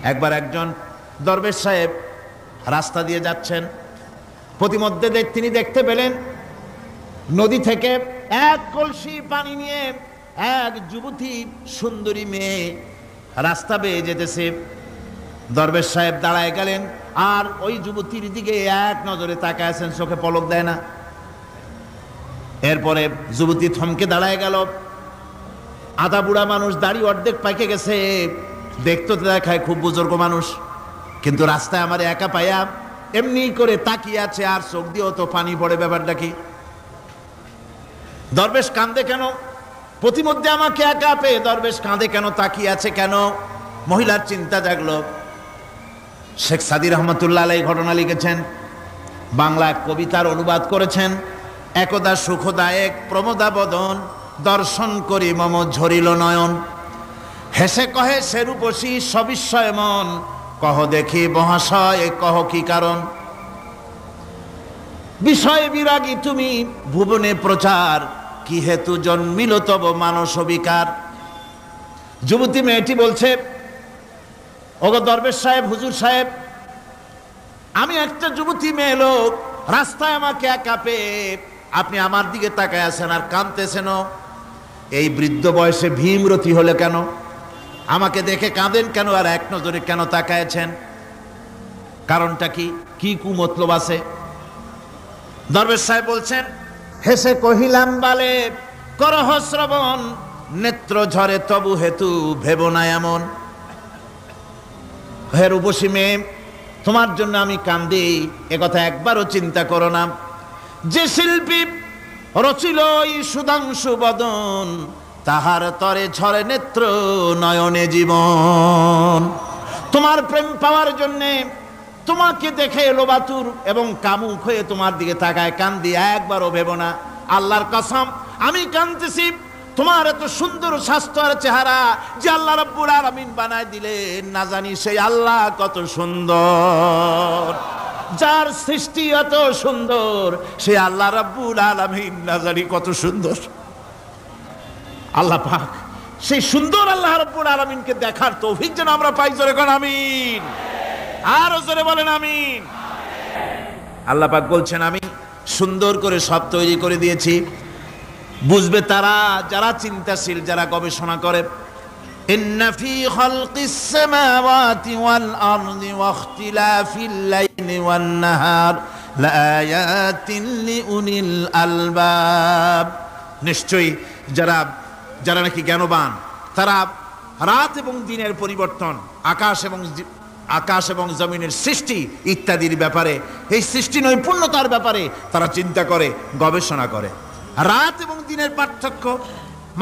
একবার একজন দরবেশ সাহেব রাস্তা দিয়ে যাচ্ছেন, প্রতিমধ্যে তিনি দেখতে পেলেন নদী থেকে এক কলসি পানি নিয়ে এক যুবতী সুন্দরী মেয়ে রাস্তা বেয়ে যেতেছে। দরবেশ সাহেব দাঁড়ায় গেলেন আর ওই যুবতীর দিকে এক নজরে তাকায় আছেন, চোখে পলক দেয় না। এরপরে যুবতী থমকে দাঁড়ায় গেল। আধা বুড়া মানুষ, দাড়ি অর্ধেক পাইকে গেছে, দেখতে দেখায় খুব বুজুর্গ মানুষ, কিন্তু রাস্তায় আমার একা পাইয়া এমনি করে তাকিয়ে আছে আর চোখ দিয়েও তো পানি পড়ে। ব্যাপারটা কি? দরবেশ কাঁদে কেন? প্রতিমধ্যে আমাকে একা পেয়ে দরবেশ কাঁদে কেন, তাকিয়ে আছে কেন? মহিলার চিন্তা জাগলো। শেখ সাদি রহমতুল্লাহ আলাইহি ঘটনা লিখেছেন, বাংলা কবিতার অনুবাদ করেছেন। একদা সুখদায়ক প্রমোদা বদন, দর্শন করি মম ঝরিল নয়ন। হেসে কহে সেরূপসী সবিস্ময় মন, কহ দেখি মহাশয় কহ কি কারণ। বিষয় বিরাগী তুমি ভুবনে প্রচার, কি হেতু জন্মিল তব মানস বিকার। যুবতী মেয়েটি বলছে, ওগো দরবেশ সাহেব, হুজুর সাহেব, আমি একটা যুবতী মেয়ে লোক, রাস্তায় আমাকে একা পেয়ে আপনি আমার দিকে তাকায় আছেন আর কাঁদতেছেন। এই বৃদ্ধ বয়সে ভীমরতি হলে কেন? আমাকে দেখে কাঁদেন কেন আর এক নজরে কেন তাকায়ছেন? কারণটা কি? কি কুমতলব আছে? দরবেশ সাহেব বলছেন, হেসে কহিলাম বালে করহ শ্রবণ, নেত্র ঝরে তবু হেতু ভেব না এমন। হে রূপসী মেয়ে, তোমার জন্য আমি কান্দি, একথা একবারও চিন্তা করো না। যে শিল্পী রচিল এই সুধাংশু বদন, তাহার তরে ঝরে নেত্র নয়নে জীবন। তোমার প্রেম পাওয়ার জন্যে তোমাকে দেখে লোবাতুর এবং কামুক হয়ে তোমার দিকে তাকায় কান্দি, একবারও ভেব না। আল্লাহর কসম, আমি কাঁদতেছি তোমার এত সুন্দর স্বাস্থ্য আর চেহারা যে আল্লাহ রাব্বুল আলামিন বানায় দিলেন, না জানি সেই আল্লাহ কত সুন্দর। যার সৃষ্টি এত সুন্দর সে আল্লাহ রাব্বুল আলামিন না জানি কত সুন্দর। আল্লাহ পাক সেই সুন্দর আল্লাহ রাব্বুল আলামিনকে দেখার তৌফিক যেন আমরা পাই। জোরে কোন আমিন, আরো জোরে বলেন আমিন। আল্লাহ পাক বলছেন, আমি সুন্দর করে সব তৈরি করে দিয়েছি। বুঝবে তারা যারা চিন্তাশীল, যারা গবেষণা করে। ইন্না ফি খালকিস সামাওয়াতি ওয়াল আরদি ওয়া ইখতিলাফিল লাইলি ওয়ান নাহার লাআয়াতিন লিউলিল আলবাব। নিশ্চয়ই যারা নাকি জ্ঞানবান, তারা রাত এবং দিনের পরিবর্তন, আকাশ এবং জমিনের সৃষ্টি ইত্যাদির ব্যাপারে, এই সৃষ্টি নৈপুণ্যতার ব্যাপারে তারা চিন্তা করে, গবেষণা করে। রাত এবং দিনের পার্থক্য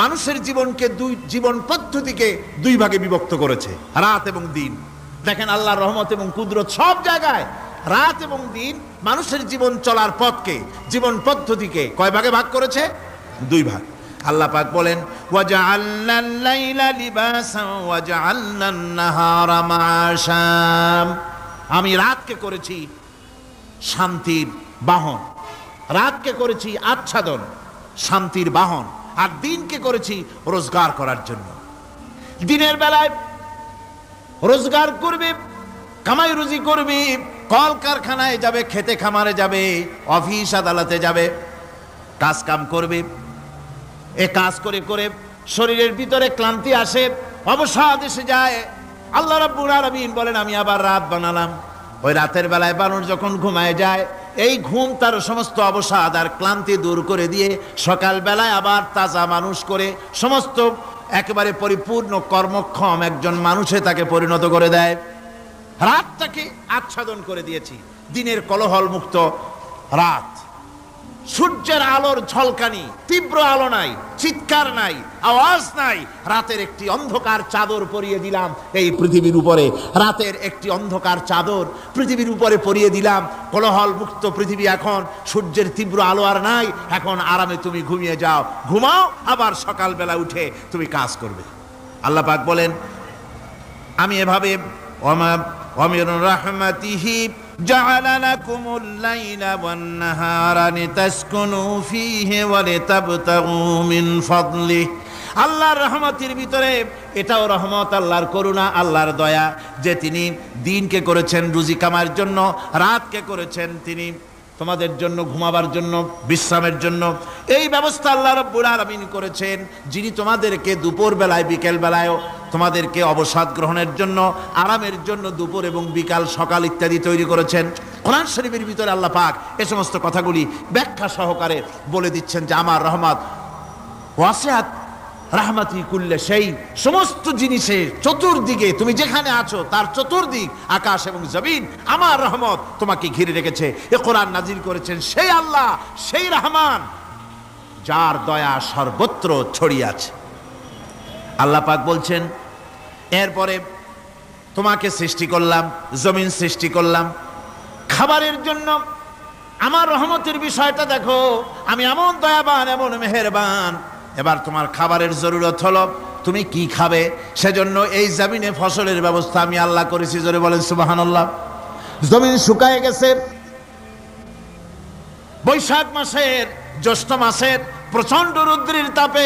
মানুষের জীবনকে জীবন পদ্ধতিকে দুই ভাগে বিভক্ত করেছে, রাত এবং দিন। দেখেন আল্লাহর রহমত এবং কুদরত সব জায়গায়। রাত এবং দিন মানুষের জীবন চলার পথকে, জীবন পদ্ধতিকে কয় ভাগে ভাগ করেছে? দুই ভাগ। আল্লাহ পাক বলেন, ওয়াজআলনাল লাইলা লিবাসান ওয়াজআলনান নাহারা মাআশা। আমি রাতকে করেছি শান্তির বাহন, রাতকে করেছি আচ্ছাদন, শান্তির বাহন, আর দিনকে করেছি রোজগার করার জন্য। দিনের বেলায় রোজগার করবে, কামাই রুজি করবে, কল কারখানায় যাবে, খেতে খামারে যাবে, অফিস আদালতে যাবে, কাজ কাম করবে। এ কাজ করে করে শরীরের ভিতরে ক্লান্তি আসে, অবসাদ এসে যায়। আল্লাহ রাব্বুল আলামিন বলেন, আমি আবার রাত বানালাম। ওই রাতের বেলায় মানুষ যখন ঘুমায় যায়, এই ঘুম তার সমস্ত অবসাদ আর ক্লান্তি দূর করে দিয়ে সকাল বেলায় আবার তাজা মানুষ করে সমস্ত একেবারে পরিপূর্ণ কর্মক্ষম একজন মানুষে তাকে পরিণত করে দেয়। রাতটাকে আচ্ছাদন করে দিয়েছি, দিনের কোলাহল মুক্ত রাত। সূর্যের আলোর ঝলকানি, তীব্র আলো নাই, চিৎকার নাই, আওয়াজ নাই। রাতের একটি অন্ধকার চাদর পরিয়ে দিলাম এই পৃথিবীর উপরে। রাতের একটি অন্ধকার চাদর পৃথিবীর উপরে পরিয়ে দিলাম। কোলাহল মুক্ত পৃথিবী। এখন সূর্যের তীব্র আলো আর নাই। এখন আরামে তুমি ঘুমিয়ে যাও, ঘুমাও, আবার সকালবেলা উঠে তুমি কাজ করবে। আল্লাহ পাক বলেন, আমি এভাবে ومن رحمته جعل لكم الليل والنهار لتسكنوا فيه ولتبتغوا من فضله। আল্লাহর রহমতের ভিতরে এটাও রহমত, আল্লাহর করুণা, আল্লাহর দয়া, যে তিনি দিনকে করেছেন রুজি কামার জন্য, রাতকে করেছেন তিনি তোমাদের জন্য ঘুমাবার জন্য, বিশ্রামের জন্য। এই ব্যবস্থা আল্লাহ রাব্বুল আলামিন করেছেন, যিনি তোমাদেরকে দুপুর বেলায় বিকেল বেলায়ও তোমাদেরকে অবসাদ গ্রহণের জন্য, আরামের জন্য দুপুর এবং বিকাল, সকাল ইত্যাদি তৈরি করেছেন। কোরআন শরীফের ভিতরে আল্লাহ পাক এই সমস্ত কথাগুলি ব্যাখ্যা সহকারে বলে দিচ্ছেন যে আমার রহমত ওয়াসিআত রাহমাতি কুল্লে, সেই সমস্ত জিনিসের চতুর্দিকে, তুমি যেখানে আছো তার চতুর্দিক, আকাশ এবং জমিন, আমার রহমত তোমাকে ঘিরে রেখেছে। এ কোরআন নাজিল করেছেন সেই আল্লাহ, সেই রহমান, যার দয়া সর্বত্র ছড়িয়ে আছে। আল্লাহ পাক বলছেন, এরপরে তোমাকে সৃষ্টি করলাম, জমিন সৃষ্টি করলাম খাবারের জন্য। আমার রহমতের বিষয়টা দেখো, আমি এমন দয়াবান, এমন মেহেরবান। এবার তোমার খাবারের জরুরত হলো, তুমি কি খাবে? সেজন্য এই জমিনে ফসলের ব্যবস্থা আমি আল্লাহ করেছি। জোরে বলেন সুবহানাল্লাহ। জমিন শুকায় গেছে, বৈশাখ মাসের, জ্যৈষ্ঠ মাসের প্রচন্ড রৌদ্রের তাপে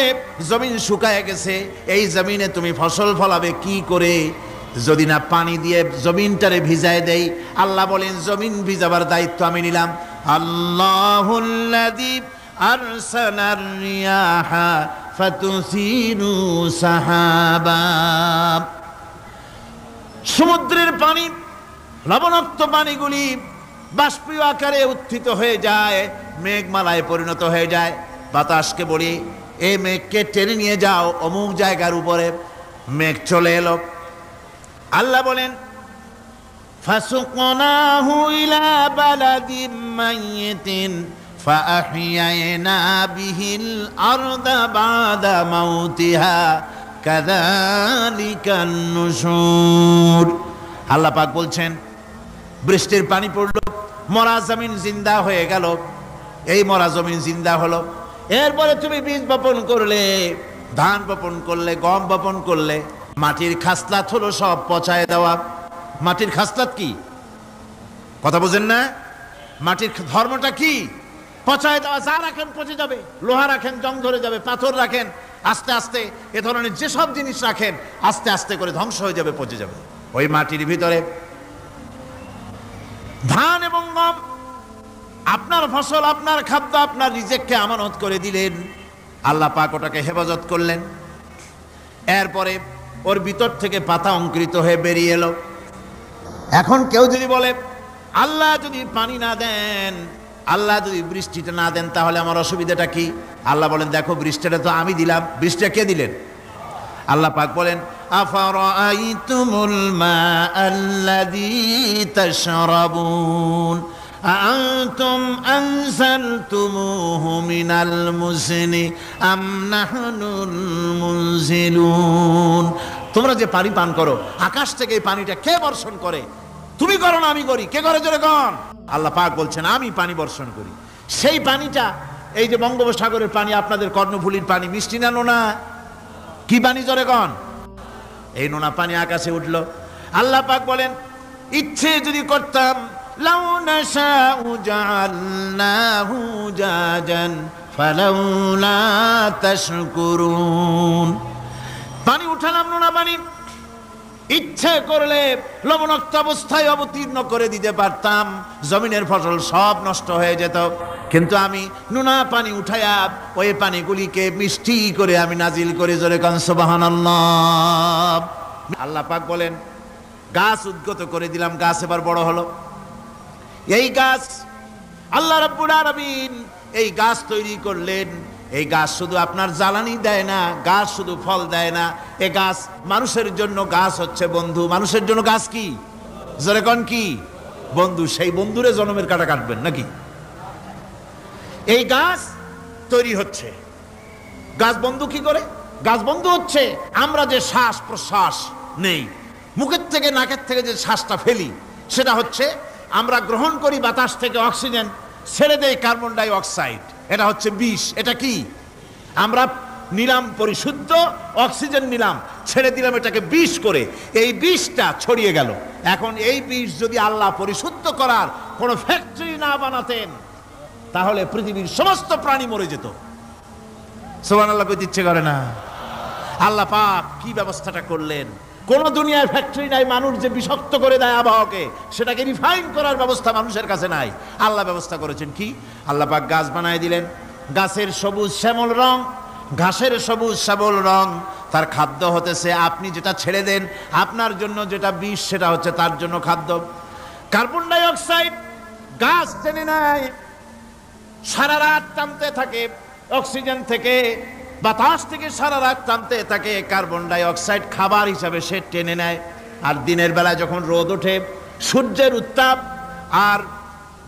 জমিন শুকায় গেছে। এই জমিনে তুমি ফসল ফলাবে কি করে? যদি না পানি দিয়ে জমিনটারে ভিজায় দেই। আল্লাহ বলেন, জমিন ভিজাবার দায়িত্ব আমি নিলাম। আল্লাহুল্লাযী আরসালার রিয়াহা ফাতুসিরু সাহাবা। সমুদ্রের পানি, লবণাক্ত পানিগুলি বাষ্পীয় আকারে উত্থিত হয়ে যায়, মেঘমালায় পরিণত হয়ে যায়। বাতাসকে বলি, এই মেঘকে টেনে নিয়ে যাও অমুক জায়গার উপরে। মেঘ চলে এলো। আল্লাহ বলেন, ফাসুকনাহু ইলা বালাদিম মাইয়িতিন ফাআহইয়ানা বিহিল আরদা বাদা মাউতিহা কাযালিকান নুশুর। আল্লাহ পাক বলছেন, বৃষ্টির পানি পড়লো, মরা জমিন জিন্দা হয়ে গেল। এই মরা জমিন জিন্দা হলো। এরপরে তুমি বীজ বপন করলে, ধান বপন করলে, গম বপন করলে, মাটির খাসলাত হলো সব পচায় দেওয়া। মাটির খাসলাত কি? কথা বোঝেন না? মাটির ধর্মটা কি? পচায় দেওয়া। যা রাখেন পচে যাবে, লোহা রাখেন জং ধরে যাবে, পাথর রাখেন আস্তে আস্তে, এ ধরনের যেসব জিনিস রাখেন আস্তে আস্তে করে ধ্বংস হয়ে যাবে, পচে যাবে। ওই মাটির ভিতরে ধান এবং গম, আপনার ফসল, আপনার খাদ্য, আপনার রিজিককে আমানত করে দিলেন। আল্লাহ পাক ওটাকে হেফাজত করলেন। এরপরে ওর ভিতর থেকে পাতা অঙ্কুরিত হয়ে বেরিয়ে এলো। এখন কেউ যদি বলে, আল্লাহ যদি পানি না দেন, আল্লাহ যদি বৃষ্টিটা না দেন, তাহলে আমার অসুবিধাটা কি? আল্লাহ বলেন, দেখো বৃষ্টিটা তো আমি দিলাম। বৃষ্টিটা কে দিলেন? আল্লাহ পাক বলেন, আফারাআইতুমুল মাআল্লাযী তাশরাবুন আআনতুম আনজালতুমুহু মিনাল মুজনি আম নাহনুল মুনজিলুন। তোমরা যে পানি পান করো, আকাশ থেকে এই পানিটা কে বর্ষণ করে? তুমি করো না আমি করি? কে করে জোরে কন? আল্লাহ পাক বলছেন, আমি পানি বর্ষণ করি। সেই পানিটা, এই যে বঙ্গোপসাগরের পানি, আপনাদের কর্ণফুলীর পানি, মিষ্টি না নোনা? কি পানি জোরে কন? এই নোনা পানি আকাশে উঠলো। আল্লাহ পাক বলেন, ইচ্ছে যদি করতাম, লাউ নাশাউ জাআলনাহু জাজান ফালাউলা তাশকুরুন। পানি উঠালাম, নোনা পানি, ইচ্ছে করলে লবণাক্ত অবস্থায় অবতীর্ণ করে দিতে পারতাম, জমিনের ফসল সব নষ্ট হয়ে যেত। কিন্তু আমি নোনা পানি উঠায়া ওই পানিগুলিকে মিষ্টি করে আমি নাজিল করে, জোরে কান সুবহানাল্লাহ। আল্লাহ পাক বলেন, গাছ উদ্গত করে দিলাম, গাছ এবার বড় হলো। এই গাছ আল্লাহ রাব্বুল আলামিন এই গাছ তৈরি করলেন। এই গাছ শুধু আপনার জ্বালানি দেয় না, গাছ শুধু ফল দেয় না, এ গাছ মানুষের জন্য, গাছ হচ্ছে বন্ধু। মানুষের জন্য গাছ কি? জোরে কোন কি? বন্ধু। সেই বন্ধুরে জন্মের কাটা কাটবেন নাকি? এই গাছ তৈরি হচ্ছে। গাছ বন্ধু কি করে? গাছ বন্ধু হচ্ছে আমরা যে শ্বাস প্রশ্বাস নেই, মুখের থেকে নাকের থেকে যে শ্বাসটা ফেলি, সেটা হচ্ছে আমরা গ্রহণ করি বাতাস থেকে অক্সিজেন, ছেড়ে দেয় কার্বন ডাই অক্সাইড। এটা হচ্ছে বিষ। এটা কি? আমরা নিলাম পরিশুদ্ধ অক্সিজেন, নিলাম, ছেড়ে দিলাম এটাকে বিষ করে, এই বিষটা ছড়িয়ে গেল। এখন এই বিষ যদি আল্লাহ পরিশুদ্ধ করার কোন ফ্যাক্টরি না বানাতেন, তাহলে পৃথিবীর সমস্ত প্রাণী মরে যেত। সুবহানাল্লাহ কইতে ইচ্ছে করে না? আল্লাহ পাক কি ব্যবস্থাটা করলেন। কোন দুনিয়ার ফ্যাক্টরি নাই মানুষ যে বিষাক্ত করে দেয় আবহাওয়াকে, সেটাকে রিফাইন করার ব্যবস্থা মানুষের কাছে নাই। আল্লাহ ব্যবস্থা করেছেন কি, আল্লাহ পাক গাছ বানায় দিলেন, গাছের সবুজ শ্যামল রং, ঘাসের সবুজ শ্যামল রং, তার খাদ্য হতেছে আপনি যেটা ছেড়ে দেন, আপনার জন্য যেটা বিষ সেটা হচ্ছে তার জন্য খাদ্য। কার্বন ডাই অক্সাইড গাছ টেনে নেয়, সারা রাত টানতে থাকে, অক্সিজেন থেকে বাতাস থেকে সারা রাত টানতে থাকে, কার্বন ডাই অক্সাইড খাবার হিসাবে সে টেনে নেয়। আর দিনের বেলা যখন রোদ ওঠে, সূর্যের উত্তাপ আর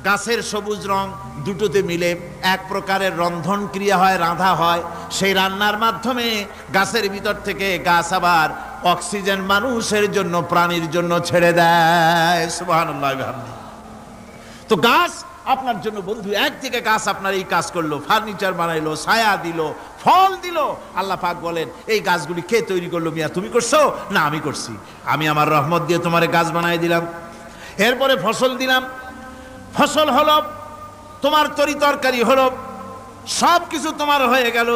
গাছের সবুজ রং দুটোতে মিলে এক প্রকারের রন্ধন ক্রিয়া হয়, রাঁধা হয়। সেই রান্নার মাধ্যমে গাছের ভিতর থেকে গাছ আবার অক্সিজেন মানুষের জন্য, প্রাণীর জন্য ছেড়ে দেয়। সুবহানাল্লাহ। তো গাছ আপনার জন্য বন্ধু, একদিকে গাছ আপনার এই কাজ করলো, ফার্নিচার বানাইলো, ছায়া দিল, ফল দিল। আল্লাহ পাক বলেন এই গাছগুলি কে তৈরি করলো? মিয়া তুমি করছো না আমি করছি, আমি আমার রহমত দিয়ে তোমারে গাছ বানাই দিলাম। এরপরে ফসল দিলাম, ফসল হলো, তোমার তরি তরকারি হলো, সব কিছু তোমার হয়ে গেল।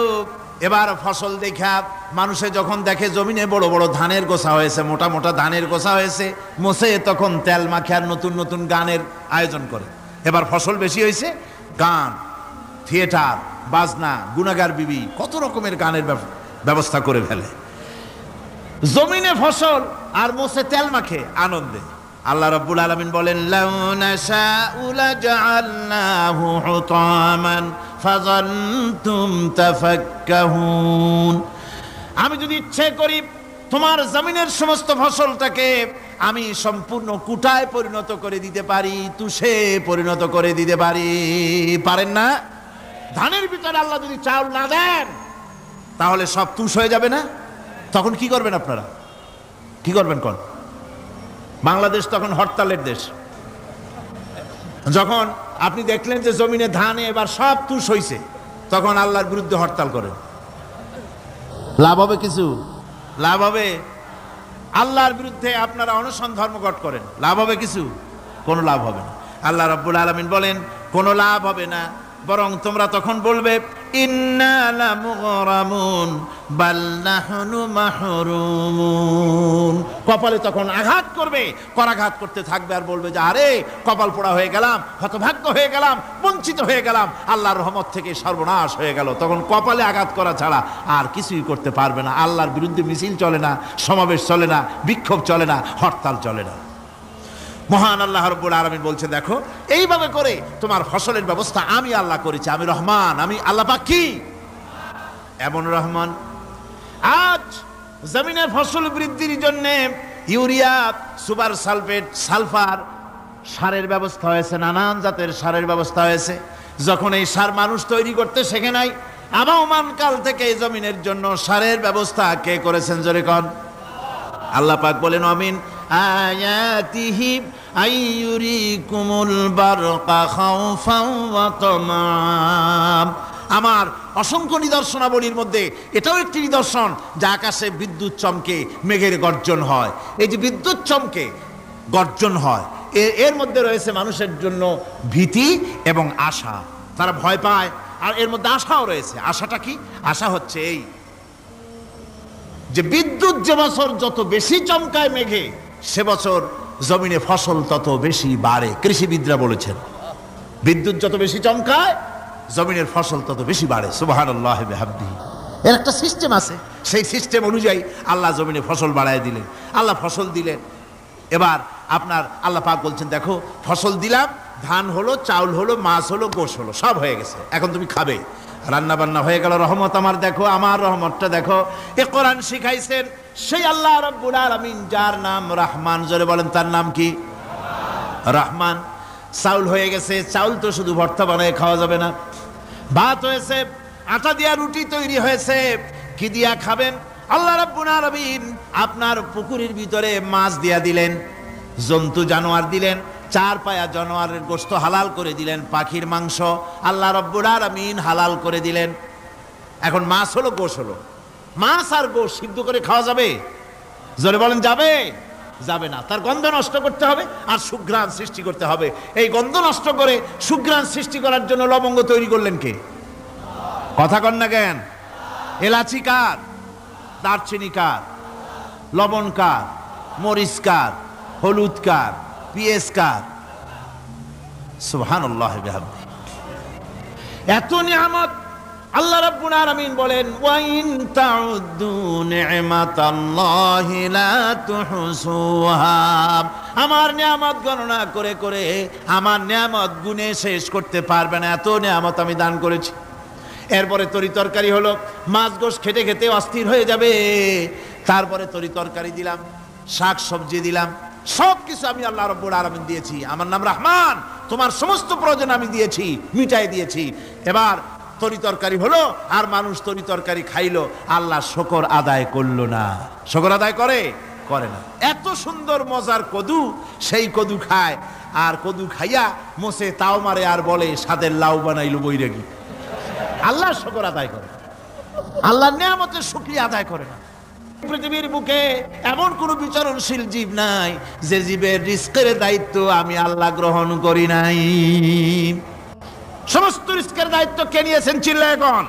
এবার ফসল দেখা মানুষে যখন দেখে জমিনে বড় বড় ধানের গোছা হয়েছে, মোটা মোটা ধানের গোছা হয়েছে, মোছে তখন তেল মাখিয়ার নতুন নতুন গানের আয়োজন করে। এবার ফসল বেশি হয়েছে, গান, থিয়েটার, বাজনা, গুনাগার বিবি, কত রকমের গানের ব্যবস্থা করে ফেলে। জমিনে ফসল আর মোছে তেল মাখে আনন্দে। আল্লাহ রাব্বুল আলামিন বলেন লাউ নাশাউ লাজআলনাহু হুতামান ফাযানতুম তাফাক্কাহুন। আমি যদি ইচ্ছে করি তোমার জমিনের সমস্ত ফসলটাকে আমি সম্পূর্ণ কুটায় পরিণত করে দিতে পারি, তুষে পরিণত করে দিতে পারি। পারেন না? ধানের ভিতরে আল্লাহ যদি চাউল না দেন তাহলে সব তুষ হয়ে যাবে না? তখন কি করবেন আপনারা? কি করবেন? কোন বাংলাদেশ তখন হরতালের দেশ। যখন আপনি দেখলেন যে জমিনে ধানে এবার সব তুষ হইছে, তখন আল্লাহর বিরুদ্ধে হরতাল করেন। লাভ হবে কিছু? লাভ হবে? আল্লাহর বিরুদ্ধে আপনারা অনশন ধর্মঘট করেন, লাভ হবে কিছু? কোনো লাভ হবে না। আল্লাহ রাব্বুল আলামিন বলেন কোনো লাভ হবে না, বরং তোমরা তখন বলবে ইন্না লামুগরামুন বাল নাহনু মাহরুমুন। কপালে তখন আঘাত করবে, করাঘাত করতে থাকবে আর বলবে যে আরে কপাল পোড়া হয়ে গেলাম, হতভাগ্য হয়ে গেলাম, বঞ্চিত হয়ে গেলাম, আল্লাহর রহমত থেকে সর্বনাশ হয়ে গেল। তখন কপালে আঘাত করা ছাড়া আর কিছুই করতে পারবে না। আল্লাহর বিরুদ্ধে মিছিল চলে না, সমাবেশ চলে না, বিক্ষোভ চলে না, হরতাল চলে না। মহান আল্লাহ রাব্বুল আলামিন বলছে দেখো এইভাবে করে তোমার ফসলের ব্যবস্থা আমি আল্লাহ করেছি। আমি রহমান, আমি আল্লাহ পাক কি এমন রহমান। আজ জমিনে ফসল বৃদ্ধির জন্য ইউরিয়া, সুপার সালফেট, সালফার সারের ব্যবস্থা হয়েছে, নানান জাতের সারের ব্যবস্থা হয়েছে। যখন এই সার মানুষ তৈরি করতে শেখে নাই, আবহমান কাল থেকে এই জমিনের জন্য সারের ব্যবস্থা কে করেছেন? জোরে কোন? আল্লাহ পাক বলেন আমিন আয়াতিহি আইয়ুরিকুমুল বারকা খাউফান ওয়া তামাম। আমার অসংখ্য নিদর্শনাবলীর মধ্যে এটাও একটি নিদর্শন যে আকাশে বিদ্যুৎ চমকে মেঘের গর্জন হয়। এই যে বিদ্যুৎ চমকে গর্জন হয়, এর মধ্যে রয়েছে মানুষের জন্য ভীতি এবং আশা। তারা ভয় পায় আর এর মধ্যে আশাও রয়েছে। আশাটা কি? আশা হচ্ছে এই যে বিদ্যুৎ যে বছর যত বেশি চমকায় মেঘে, সে বছর জমিনে ফসল তত বেশি বাড়ে। কৃষিবিদরা বলেছেন বিদ্যুৎ যত বেশি চমকায় জমিনের ফসল তত বেশি বাড়ে। সুবহানাল্লাহ বিহামদিহি। এর একটা সিস্টেম আছে, সেই সিস্টেম অনুযায়ী আল্লাহ জমিনে ফসল বাড়ায় দিলেন। আল্লাহ ফসল দিলেন। এবার আপনার আল্লাহ পাক বলছেন দেখো ফসল দিলাম, ধান হলো, চাউল হলো, মাছ হলো, গোশ হলো, সব হয়ে গেছে, এখন তুমি খাবে। রান্না বান্না হয়ে গেল, রহমত আমার দেখো, আমার রহমতটা দেখো। এ কোরআন শিখাইছেন সেই আল্লাহ রাব্বুল আলামিন যার নাম রহমান। জোরে বলেন তার নাম কি? রহমান। চাউল হয়ে গেছে, চাউল তো শুধু ভর্তা বানায় খাওয়া যাবে না, ভাত হয়েছে, আটা দিয়া রুটি তৈরি হয়েছে, কি দিয়া খাবেন? আল্লাহ রাব্বুল আলামিন আপনার পুকুরের ভিতরে মাছ দিয়া দিলেন, জন্তু জানোয়ার দিলেন, চার পায়া জানোয়ারের গোশত হালাল করে দিলেন, পাখির মাংস আল্লাহ রাব্বুল আলামিন হালাল করে দিলেন। এখন মাছ হলো, গোশ হলো, মাছ আর গোশ সিদ্ধ করে খাওয়া যাবে? জোরে বলেন যাবে? যাবে না। তার গন্ধ নষ্ট করতে হবে আর সুঘ্রাণ সৃষ্টি করতে হবে। এই গন্ধ নষ্ট করে সুঘ্রাণ সৃষ্টি করার জন্য লবঙ্গ তৈরি করলেন কে? কথা কন না কেন? এলাচি কার? দারচিনি কার, লবণ কার, মরিচ কার, হলুদ কার, পেঁয়াজ কার? সুবহানাল্লাহ বিহামদিহি। এত নিয়ামত আল্লাহ রাব্বুল আলামিন বলেন, ওয়া ইন তাউদ্দু নি'মাতাল্লাহি লা তুহসুহা। আমার নিয়ামত গণনা করে করে আমার নিয়ামত গুণে শেষ করতে পারবে না, এত নিয়ামত আমি দান করেছি। এরপরে তরি তরকারি হলো, মাছ গোশ খেতে খেতে অস্থির হয়ে যাবে, তারপরে তরি তরকারি দিলাম, শাক সবজি দিলাম, সব কিছু আমি আল্লাহ রাব্বুল আলামিন দিয়েছি। আমার নাম রহমান, তোমার সমস্ত প্রয়োজন আমি দিয়েছি, মিটাই দিয়েছি। এবার তরি তরকারি হলো, আর মানুষ তরি তরকারি খাইলো, আল্লাহ শুকর আদায় করলো না। শুকর আদায় করে না। এত সুন্দর মজার কদু, সেই কদু খায়, আর কদু খাইয়া মোসে তাও মারে, আর বলে স্বাদের লাউ বানাইলো বৈরাগী। আল্লাহ শুকর আদায় করে, আল্লাহর নিয়ামতের শুকরিয়া আদায় করে না। পৃথিবীর বুকে এমন কোন বিচরণশীল জীব নাই যে জীবের রিস্কের দায়িত্ব আমি আল্লাহ গ্রহণ করি নাই। সমস্ত রিস্কের দায়িত্ব কে নিয়েছেন? চিল্লায় কোন?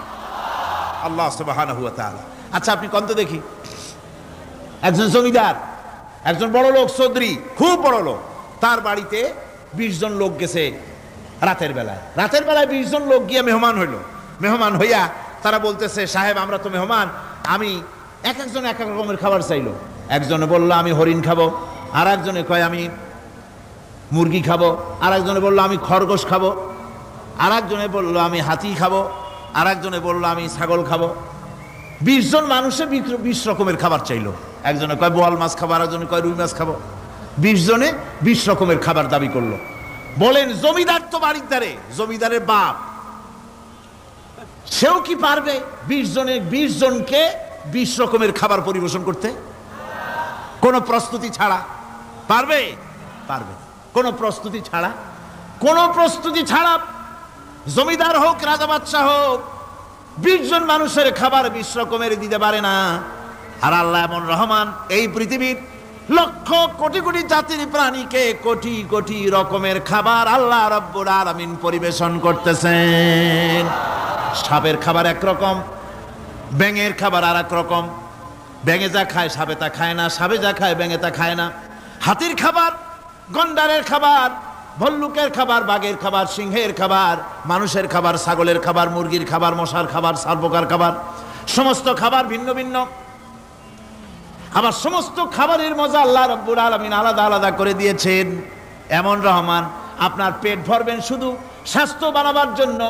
আল্লাহ সুবহানাহু ওয়া তাআলা। আচ্ছা, আপনি কোন তো দেখি, একজন জমিদার, একজন বড় লোক, চৌধুরী, খুব বড় লোক, তার বাড়িতে 20 জন লোক গেছে রাতের বেলায়। 20 জন লোক গিয়ে মেহমান হইল। মেহমান হইয়া তারা বলতেছে, সাহেব আমরা তো মেহমান, আমি এক একজন এক এক রকমের খাবার চাইলো। একজনে বললো আমি হরিণ খাবো, আর একজনে কয় আমি মুরগি খাবো, আর একজনে বললো আমি খরগোশ খাবো, আর একজনে বললো আমি হাতি খাবো, আর একজনে বললো আমি ছাগল খাবো। 20 জন মানুষে 20 রকমের খাবার চাইলো। একজনে কয় বোয়াল মাছ খাবো, আর একজনে কয় রুই মাছ খাবো। 20 জনে 20 রকমের খাবার দাবি করলো। বলেন জমিদার তো বাড়ির ধারে, জমিদারের বাপ, সেও কি পারবে 20 জনকে 20 রকমের খাবার পরিবেশন করতে? কোন প্রস্তুতি ছাড়া পারবে? কোন প্রস্তুতি ছাড়া জমিদার হোক, রাজা বাদশাহ হোক, 20 জন মানুষের খাবার 20 রকমের দিতে পারে না। আর আল্লাহ এমন রহমান, এই পৃথিবীর লক্ষ কোটি কোটি জাতির প্রাণীকে কোটি কোটি রকমের খাবার আল্লাহ রাব্বুল আলামিন পরিবেশন করতেছেন। সাপের খাবার একরকম, ব্যাঙের খাবার আর এক রকম। ব্যাঙে যা খায় সাপে তা খায় না, সাপে যা খায় ব্যাঙে তা খায় না। হাতির খাবার, গন্ডারের খাবার, ভল্লুকের খাবার, বাঘের খাবার, সিংহের খাবার, মানুষের খাবার, ছাগলের খাবার, মুরগির খাবার, মশার খাবার, সারপোকার খাবার, সমস্ত খাবার ভিন্ন ভিন্ন। আবার সমস্ত খাবারের মজা আল্লাহ রাব্বুল আলামিন আলাদা আলাদা করে দিয়েছেন। এমন রহমান, আপনার পেট ভরবেন শুধু স্বাস্থ্য বানাবার জন্য,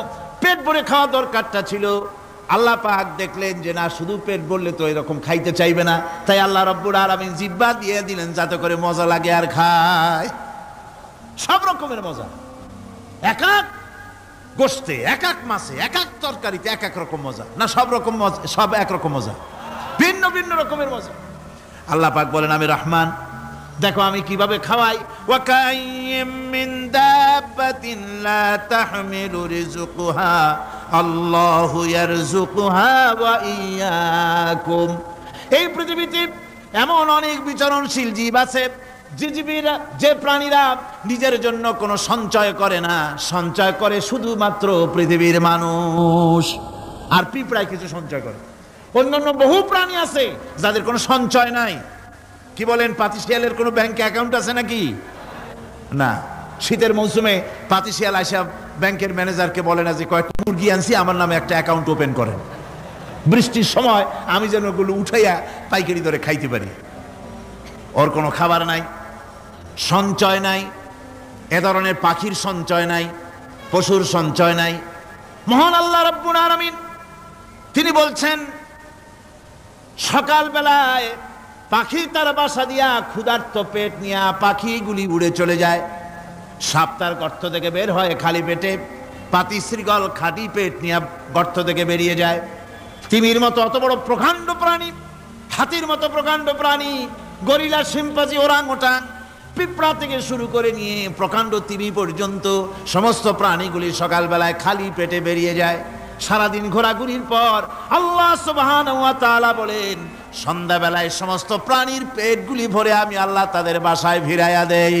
পেট ভরে খাওয়া দরকারটা ছিল। আল্লাহ পাক দেখলেন যে না, শুধু পেট ভরলে তো এরকম খাইতে চাইবে না, তাই আল্লাহ রাব্বুল আলামিন জিহ্বা দিয়ে দিলেন যাতে করে মজা লাগে আর খায়। সব রকমের মজা, এক এক গোশতে, এক এক মাছে, এক এক তরকারিতে এক এক রকম মজা। না সব রকম মজা, সব একরকম মজা, ভিন্ন ভিন্ন রকমের মজা। আল্লাহ পাক বলেন আমি রহমান, দেখো আমি কিভাবে খাওয়াই। ওয়া কাইয়্যিম মিন দাব্বাতিন লা তাহমিলু রিজকুহা আল্লাহু ইয়ারযুকুহা ওয়া ইয়্যাকুম। এই পৃথিবীতে এমন অনেক বিচরণশীল জীব আছে, যে প্রাণীরা নিজের জন্য কোনো সঞ্চয় করে না, সঞ্চয় করে শুধুমাত্র পৃথিবীর মানুষ। আর পিঁপড়ায় কিছু সঞ্চয় করে। অন্যান্য বহু প্রাণী আছে যাদের কোনো সঞ্চয় নাই। কি বলেন, পাতিশিয়ালের কোনো ব্যাংকে অ্যাকাউন্ট আছে নাকি? না। শীতের মৌসুমে পাতিশিয়াল আইসা ব্যাংকের ম্যানেজারকে বলে না যে কয়েকটা মুরগি আনছি, আমার নামে একটা অ্যাকাউন্ট ওপেন করেন, বৃষ্টির সময় আমি যেন ওগুলো উঠাইয়া পাইকারি দরে খাইতে পারি। ওর কোনো খাবার নাই, সঞ্চয় নাই। এ ধরনের পাখির সঞ্চয় নাই, পশুর সঞ্চয় নাই। মহান আল্লাহ রাব্বুল আলামিন তিনি বলছেন, সকাল বেলায় পাখি তার বাসা দিয়া ক্ষুধার্ত পেট নিয়ে পাখিগুলি উড়ে চলে যায়। সাপ তার গর্ত থেকে বের হয় খালি পেটে, পাতি শৃগল খালি পেট নিয়ে গর্ত থেকে বেরিয়ে যায়। তিমির মতো অত বড় প্রকাণ্ড প্রাণী, হাতির মতো প্রকাণ্ড প্রাণী, গরিলা, শিম্পাঞ্জি, ওরাংওটাং, পিঁপড়া থেকে শুরু করে নিয়ে প্রকাণ্ড তিমি পর্যন্ত সমস্ত প্রাণীগুলি সকালবেলায় খালি পেটে বেরিয়ে যায়। সারাদিন ঘোরাঘুরির পর আল্লাহ সুবহানাহু ওয়া তাআলা বলেন, সন্ধ্যাবেলায় সমস্ত প্রাণীর পেটগুলি ভরে আমি আল্লাহ তাদের বাসায় ফিরাইয়া দেই।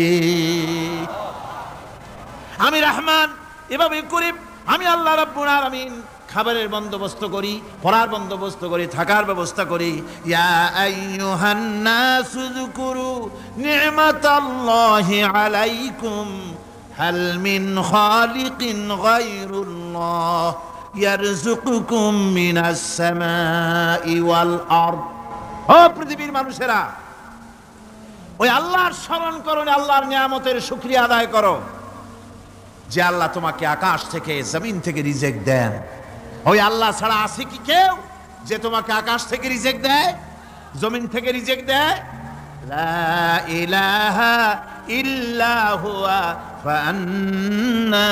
আমি রহমান, এভাবে করে আমি আল্লাহ রাব্বুল আলামিন খাবারের বন্দোবস্ত করি, পড়ার বন্দোবস্ত করি, থাকার ব্যবস্থা করি। ইয়া আইয়ুহান নাসু যকুরু নি'মাতাল্লাহি আলাইকুম হাল মিন খালিকিন গায়রুল্লাহ ইয়ারযুকুকুম মিনাস সামাই ওয়াল আরদ। ও পৃথিবীর মানুষেরা, ওই আল্লাহর স্মরণ করো, আল্লাহর নিয়ামতের শুকরিয়া আদায় করো যে আল্লাহ তোমাকে আকাশ থেকে জমিন থেকে রিজিক দেন। ওই আল্লাহ ছাড়া আছে কি কেউ যে তোমাকে আকাশ থেকে রিজিক দেয়, জমিন থেকে রিজিক দেয়? লা ইলাহা ইল্লা হুয়া ফাআন্না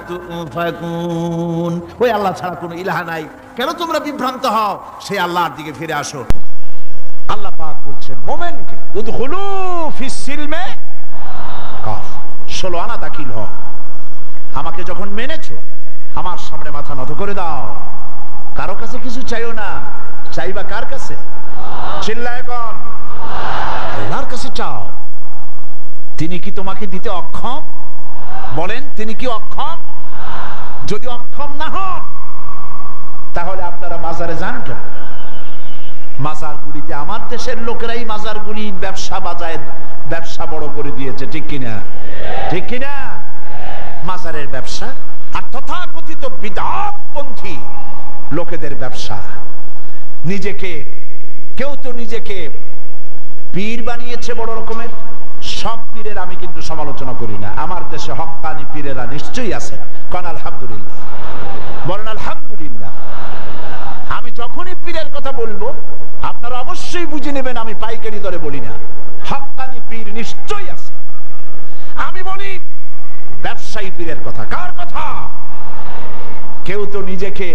তুফাকুন। ওই আল্লাহ ছাড়া কোনো ইলাহা নাই, কেন তোমরা বিভ্রান্ত হও? সেই আল্লাহর দিকে ফিরে আসো। আল্লাহ পাক বলছেন মুমিনকে উদখুলু ফিস সিলমে কাফ, 16 আনা দাখিল হও। আমাকে যখন মেনেছো, আমার সামনে মাথা নত করে দাও। কারো কাছে কিছু চাইও না, চাইবা কার কাছে? চিল্লায় বল, আল্লাহর কাছে চাও। তিনি কি তোমাকে দিতে অক্ষম? বলেন, তিনি কি অক্ষম? যদি অক্ষম না হন, তাহলে আপনারা মাজারে যান কেন? মাজারগুলিতে আমার দেশের লোকেরাই মাজারগুলি ব্যবসা বাজায়, ব্যবসা বড় করে দিয়েছে, ঠিক কিনা? ঠিক কিনা? মাজারের ব্যবসা আর তথাকথিত বিদআতপন্থী লোকেদের ব্যবসা। নিজেকে কেউ তো নিজেকে পীর বানিয়েছে বড় রকমের। সব পীরের আমি কিন্তু সমালোচনা করি না, আমার দেশে হক্কানি পীরেরা নিশ্চয়ই আছে। কোন আলহামদুলিল্লাহ, বলেন আলহামদুলিল্লাহ। আমি যখনই পীরের কথা বলবো আপনারা অবশ্যই বুঝে নেবেন আমি পাইকারি দরে বলি না, হক্কানি পীর নিশ্চয়ই আছে। আমি বলি ব্যবসায়ী পীরের কথা। কার কথা? কেউ তো নিজেকে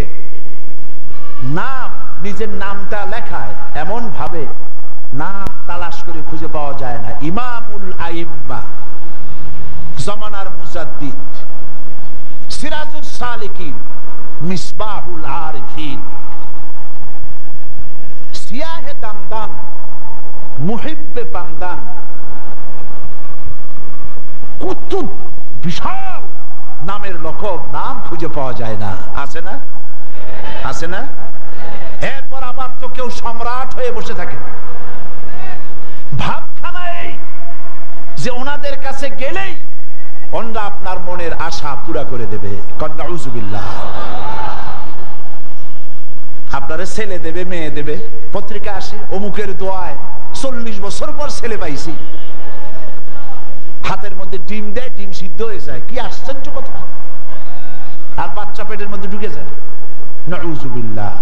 নিজের নামটা লেখায় এমন ভাবে নাম তালাশ করে খুঁজে পাওয়া যায় না। ইমামুল আইম্মা, জামানার মুজাদ্দিদ, সিরাজুস সালিকিন, মিসবাহুল আরিফিন, সিয়াহে দামদান, মুহিব্বে বান্দান, কত বিশাল নামের লকব, নাম খুঁজে পাওয়া যায় না। আছে না? আছে না? এরপর আবার তো কেউ সম্রাট হয়ে বসে থাকে। ভাবখানা এই যে ওনাদের কাছে গেলেই ওনারা আপনার মনের আশা পুরা করে দেবে। নাউযুবিল্লাহ। আপনারা ছেলে দেবে, মেয়ে দেবে, পত্রিকা আসে অমুকের দোয়ায় 40 বছর পর ছেলে পাইছি। হাতের মধ্যে ডিম দেয়, ডিম সিদ্ধ হয়ে যায়। কি আশ্চর্য কথা! আর বাচ্চা পেটের মধ্যে ঢুকে যায়। নাউযুবিল্লাহ,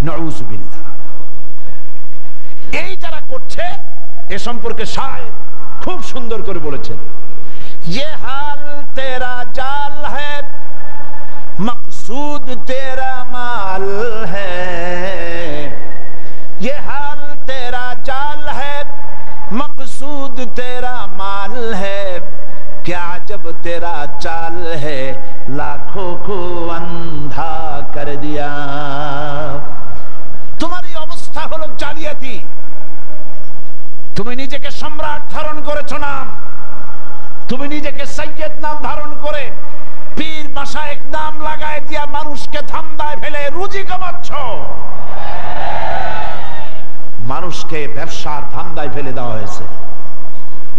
নাউযুবিল্লাহ। এই যারা করছে এ সম্পর্কে শায়ের খুব সুন্দর করে বলেছেন, ये हाल तेरा जाल है मकसूद तेरा माल है, ये हाल तेरा जाल है मकसूद तेरा माल है, क्या जब तेरा चाल है लाखों को अंधा कर दिया। तुम्हारी अवस्था হলো জালিয়াতি। তুমি নিজেকে সম্রাট ধারণ করেছো নাম, তুমি নিজেকে সৈয়দ নাম ধারণ করে পীর মাশায়েখ নাম লাগায় দিয়া মানুষকে ধান্দায় ফেলে রুজি কামাচ্ছ। মানুষকে ব্যবসার ধান্দায় ফেলে দেওয়া হয়েছে,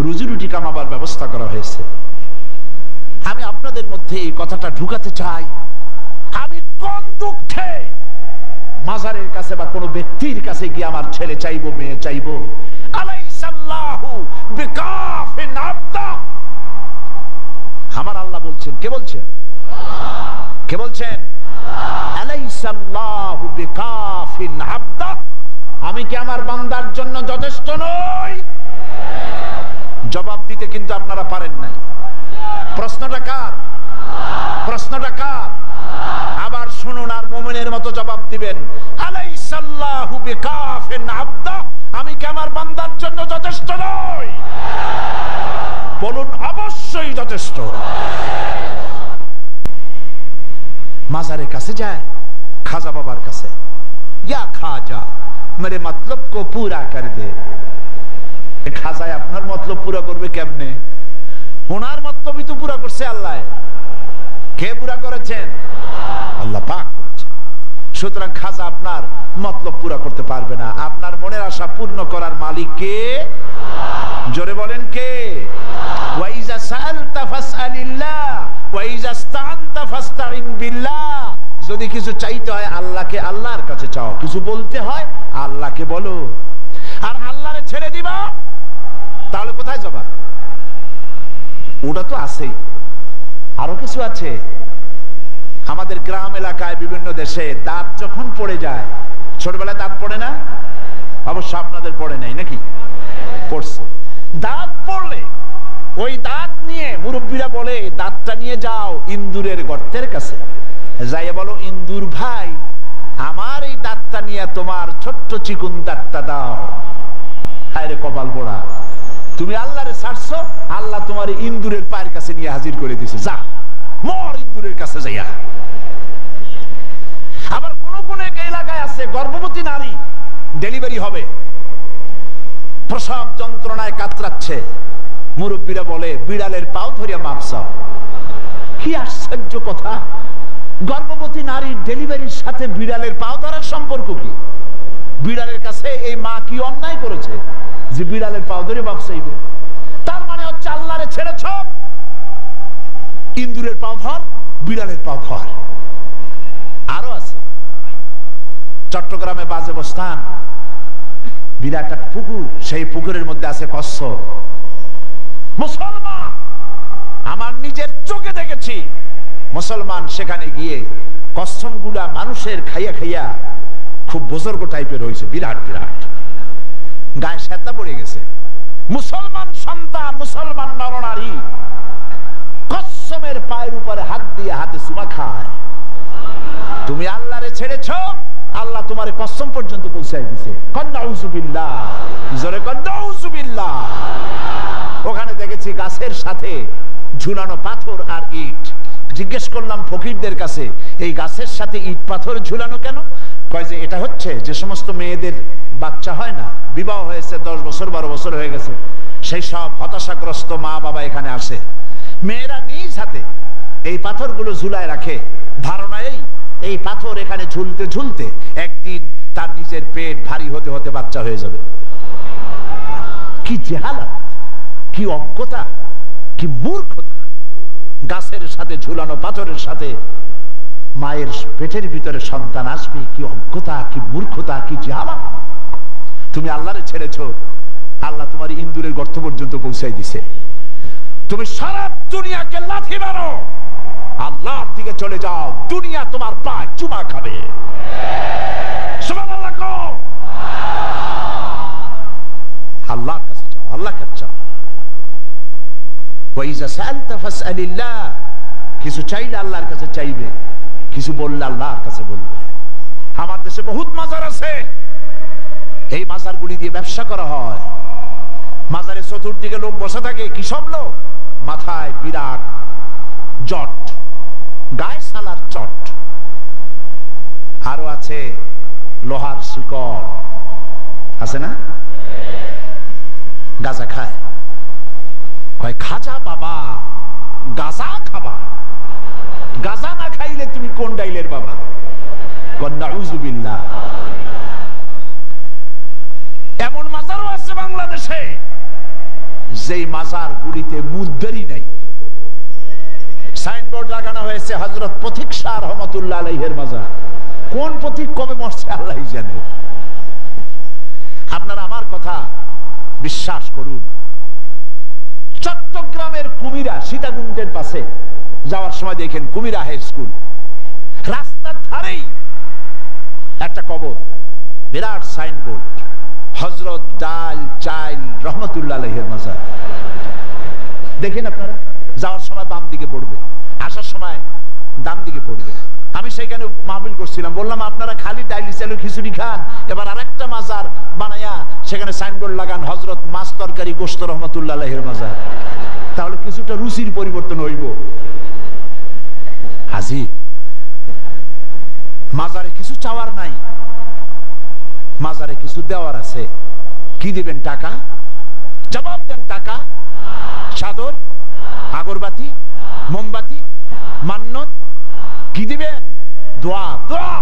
রুজি রুটি কামাবার ব্যবস্থা করা হয়েছে। আমি আপনাদের মধ্যে এই কথাটা ঢুকাতে চাই, আমি কোন দুঃখে মাজারের কাছে বা কোনো ব্যক্তির কাছে গিয়ে আমার ছেলে চাইবো, মেয়ে চাইবো? আলাইসাল্লাহু বিকাফিন আবদা। আমার আল্লাহ বলছেন, কে বলছেন? কে বলছেন? আলাইসাল্লাহু বিকাফিন আবদা। আমি কি আমার বান্দার জন্য যথেষ্ট নই? জবাব দিতে কিন্তু আপনারা পারেন নাই। প্রশ্নটা কার? প্রশ্নটা কার? আবার শুনুন আর মুমিনের মতো জবাব দিবেন। আলাইসাল্লাহু বিকাফিন আবদা। আমি কি আমার বান্দার জন্য যথেষ্ট নই? বলুন অবশ্যই যথেষ্ট। মাজারের কাছে যায়, খাজা বাবার কাছে, ইয়া খাজা মেরে মতলব কো পুরা কর দে। খাজায় আপনার মতলব পুরা করবে কেমনে? ওনার মতলবই তো পুরা করছে আল্লাহ। কে পুরা করেছেন? আল্লাহ পাক করেছেন। সুতরাং খাজা আপনার মতলব পুরা করতে পারবে না। আপনার মনের আশা পূর্ণ করার মালিক কে? জোরে বলেন কে? ওয়াইজা সালতা ফাসআলিল্লাহ ওয়াইজা ইসতাআনতা ফাসতাইন বিল্লাহ। যদি কিছু চাইতে হয় আল্লাহকে, আল্লাহর কাছে চাও। কিছু বলতে হয় আল্লাহকে বলো। আর আল্লাহরে ছেড়ে দিবা তাহলে কোথায় যাবা? ওটা তো আছেই, আরো কিছু আছে। আমাদের গ্রাম এলাকায় বিভিন্ন দেশে দাঁত যখন পড়ে যায়, ছোটবেলায় দাঁত পড়ে না? অবশ্য আপনাদের পড়ে নাই নাকি? পড়ছে। দাঁত পড়লে ওই দাঁত নিয়ে মুরব্বীরা বলে দাঁতটা নিয়ে যাও ইন্দুরের গর্তের কাছে, যাইয়া বলো ইন্দুর ভাই আমার এই দাঁতটা নিয়ে তোমার ছোট্ট চিকুন দাঁতটা দাও। হায় রে কপাল পোড়া, তুমি আল্লাহরে ছাড়ছো, আল্লাহ তোমার ইন্দুরের পায়ের কাছে নিয়ে হাজির করে দিছে। যা মর ইন্দুরের কাছে যাইয়া। আবার কোন কোন এলাকায় আছে গর্ভবতী নারী ডেলিভারি হবে, প্রসব যন্ত্রণায় কাতরাচ্ছে, মুরব্বীরা বলে বিড়ালের পাও ধরিয়া মাপ চাও। কি আশ্চর্য কথা! গর্ভবতী নারীর ডেলিভারির সাথে বিড়ালের পাও ধরার সম্পর্ক কি? বিড়ালের কাছে এই মা কি অন্যায় করেছে যে বিড়ালের পাও ধরে মাপ চাইবে? তার মানে হচ্ছে আল্লাহরে ছেড়েছ, ইন্দুরের পাও ধর, বিড়ালের পাও ধর। আরো আছে চট্টগ্রামে বাজেবস্থান, বিরাট এক পুকুর, সেই পুকুরের মধ্যে আছে কচ্ছপ। মুসলমান, আমার নিজের চোখে দেখেছি মুসলমান সেখানে গিয়ে কচ্ছপগুলা মানুষের খাইয়া খাইয়া খুব বুজুর্গ টাইপের হয়েছে, বিরাট বিরাট, গায়ে শ্বেতা পড়ে গেছে। মুসলমান সন্তান, মুসলমান নরনারী কচ্ছপের পায়ের উপরে হাত দিয়ে হাতে চুমা খায়। তুমি আল্লাহরে ছেড়েছ, আল্লাহ তোমার কসম পর্যন্ত পৌঁছায় দিছে। নাউযুবিল্লাহ, জোরে কন নাউযুবিল্লাহ। ওখানে দেখেছি গাছের সাথে ঝুলানো পাথর আর ইট। জিজ্ঞেস করলাম ফকিরদের কাছে, এই গাছের সাথে ইট পাথর ঝুলানো কেন? কয় যে এটা হচ্ছে যে সমস্ত মেয়েদের বাচ্চা হয় না, বিবাহ হয়েছে 10 বছর 12 বছর হয়ে গেছে, সেই সব হতাশাগ্রস্ত মা বাবা এখানে আসে, মেয়েরা নিজ হাতে এই পাথরগুলো ঝুলায় রাখে, ধারণা এই পাথর এখানে ঝুলতে ঝুলতে একদিন তার নিজের পেট ভারী হতে হতে বাচ্চা হয়ে যাবে। কি জেহালাত, কি অজ্ঞতা, কি মূর্খতা! গাছের সাথে ঝুলানো পাথরের সাথে মায়ের পেটের ভিতরে সন্তান আসবে, কি অজ্ঞতা, কি মূর্খতা, কি জেহালাত! তুমি আল্লাহরে ছেড়েছ, আল্লাহ তোমার ইন্দুরের গর্ত পর্যন্ত পৌঁছাই দিছে। তুমি সারা দুনিয়াকে লাথি মারো, আল্লাহর দিকে চলে যাও, দুনিয়া তোমার পায়ে চুমা খাবে। সুবহানাল্লাহ কও। আল্লাহর কাছে যাও, আল্লাহর কাছে যাও। ওয়াইজা সালতা ফাসআলিল্লাহ, কিছু চাইলে আল্লাহর কাছে চাইবে, কিছু বললে আল্লাহর কাছে বলবে। আমার দেশে বহুত মাজার আছে, এই মাজারগুলি দিয়ে ব্যবসা করা হয়। মাজারের চতুর্দিকে লোক বসে থাকে, কি সব লোক? মাথায় বিরাট জট, গায়ে সালার চট, আরো আছে লোহার শিকল, আছে না? গাঁজা খায়। কয় খাজা বাবা গাঁজা খাবা, গাঁজা না খাইলে তুমি কোন ডাইলের বাবা? নাউযুবিল্লাহ। এমন মাজারও আছে বাংলাদেশে যেই মাজার গুলিতে মুদ্দারি নাই, সাইনবোর্ড লাগানো হয়েছে হযরত পথিক শাহ রহমাতুল্লাহ আলাইহির মাজার। কোন পথিক কবে মরছে আল্লাহই জানে। আপনারা আমার কথা বিশ্বাস করুন, চট্টগ্রামের কুমিরা সীতাকুণ্ডের পাশে যাওয়ার সময় দেখেন কুমিরা হাই স্কুল, রাস্তার ধারেই একটা কবর, বিরাট সাইনবোর্ড, হযরত ডাল চাইল রহমাতুল্লাহ আলাইহির মাজার। দেখেন আপনারা, যাওয়ার সময় বাম দিকে পড়বে, আসার সময় ডান দিকে পড়বে। আমি সেখানে মাহফিল করছিলাম, বললাম আপনারা খালি ডাইলি চালু খিচুড়ি খান, এবার আরেকটা মাজার বানায়া সেখানে সাইনবোর্ড লাগান হযরত মাছ তরকারি গোশত রহমাতুল্লাহ আলাইহির মাজার, তাহলে কিছুটা রুচির পরিবর্তন হইব। হাজি মাজারে কিছু চাওয়ার নাই, মাজারে কিছু দেওয়ার আছে। কি দিবেন? টাকা? জবাব দেন। টাকা, চাদর, আগরবাতি, মোমবাতি, মান্নত, কি দিবেন? দোয়া। দোয়া